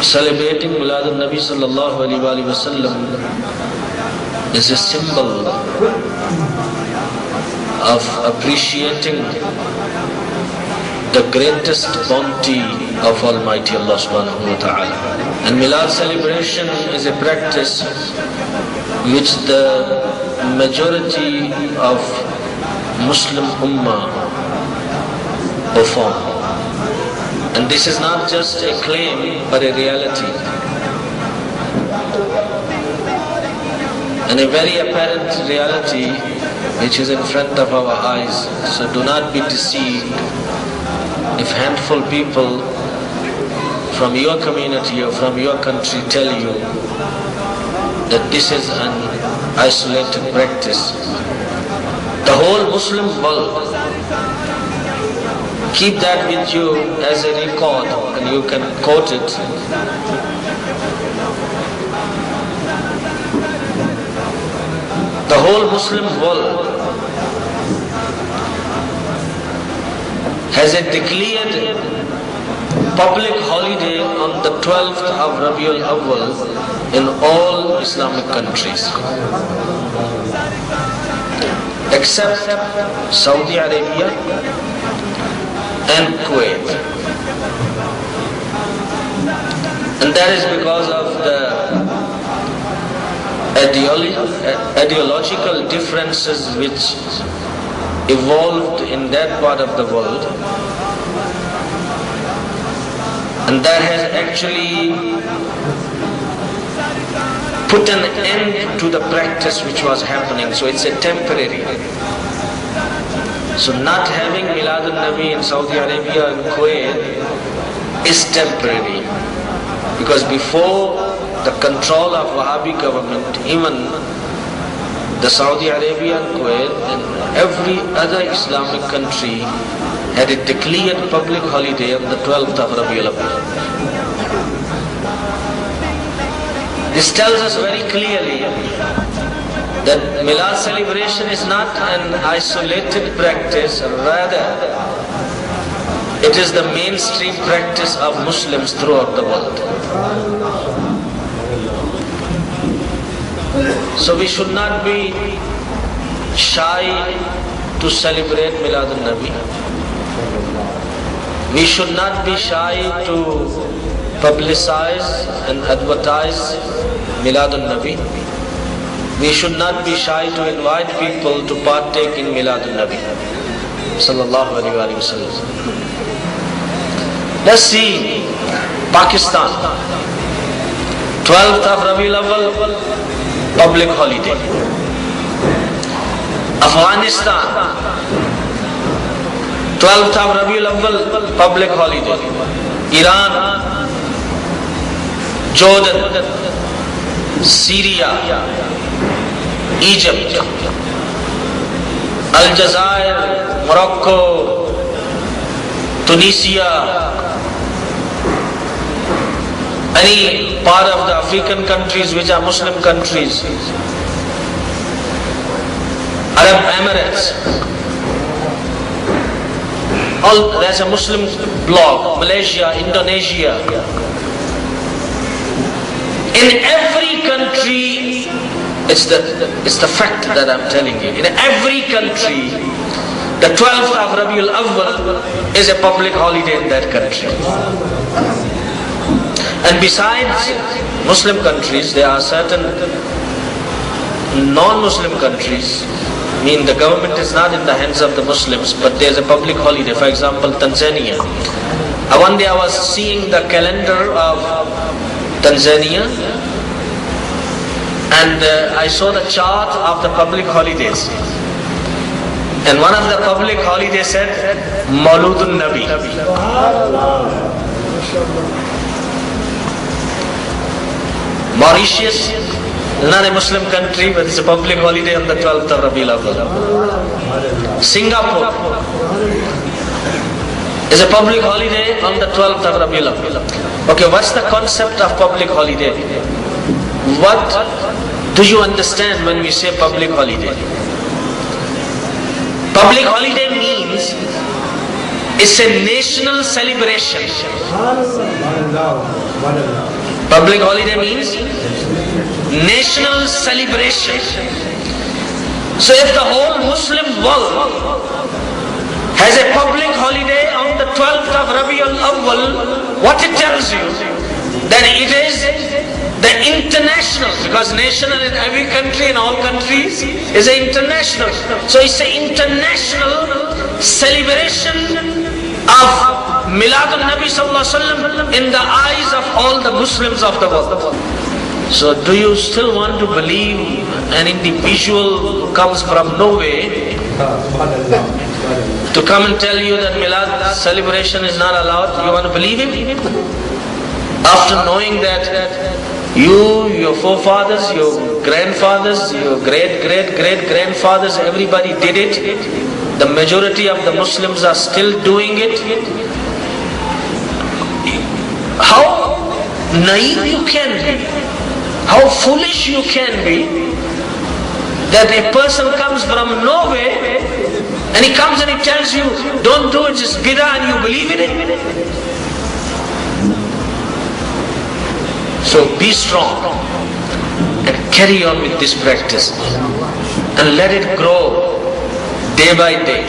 Celebrating Milad al-Nabi sallallahu alaihi wasallam is a symbol of appreciating the greatest bounty of Almighty Allah subhanahu wa ta'ala. And Milad celebration is a practice which the majority of Muslim Ummah perform. And this is not just a claim but a reality. And a very apparent reality which is in front of our eyes. So do not be deceived if handful people from your community or from your country tell you that this is an isolated practice. The whole Muslim world, keep that with you as a record and you can quote it. The whole Muslim world has a declared public holiday on the 12th of Rabiul Awwal in all Islamic countries, except Saudi Arabia and Kuwait. And that is because of the ideological differences which evolved in that part of the world, and that has actually put an end to the practice which was happening. So it's a temporary. So not having Milad al-Nabi in Saudi Arabia and Kuwait is temporary, because before the control of Wahhabi government, even the Saudi Arabia and Kuwait and every other Islamic country had a declared public holiday on the 12th of Rabiul Awwal. This tells us very clearly that Milad celebration is not an isolated practice, rather it is the mainstream practice of Muslims throughout the world. So we should not be shy to celebrate Milad al-Nabi. We should not be shy to publicize and advertise Milad al-Nabi. We should not be shy to invite people to partake in Milad al-Nabi sallallahu alaihi wasallam. Let's see Pakistan, 12th of Rabiul Awwal, public holiday. Afghanistan, 12th of Rabiul Awwal, public holiday. Iran, Jordan, Syria, Egypt, Aljazair, Morocco, Tunisia, any part of the African countries which are Muslim countries, Arab Emirates, all that's a Muslim bloc, Malaysia, Indonesia. In every country, it's the fact that I'm telling you. In every country, the 12th of Rabiul Awwal is a public holiday in that country. And besides Muslim countries, there are certain non-Muslim countries. I mean, the government is not in the hands of the Muslims, but there's a public holiday. For example, Tanzania. One day I was seeing the calendar of Tanzania, and I saw the chart of the public holidays. And one of the public holidays said Mauludun Nabi. Mauritius is not a Muslim country, but it's a public holiday on the 12th of Rabiul Awwal. Singapore is a public holiday on the 12th of Rabiul Awwal. Okay, what's the concept of public holiday? What do you understand when we say public holiday? Public holiday means It's a national celebration. Public holiday means national celebration. So if the whole Muslim world has a public holiday on the 12th of Rabiul Awwal, what it tells you? Then it is the international, because national in every country, in all countries, is an international. So it's an international celebration of Miladun Nabi Sallallahu Alaihi Wasallam in the eyes of all the Muslims of the world. So do you still want to believe an individual who comes from nowhere to come and tell you that Milad celebration is not allowed? You want to believe him? After knowing that you, your forefathers, your grandfathers, your great-great-great-grandfathers, everybody did it. The majority of the Muslims are still doing it. How naive you can be, how foolish you can be, that a person comes from nowhere and he comes and he tells you, don't do it, just bid'ah, and you believe in it. So be strong and carry on with this practice and let it grow day by day.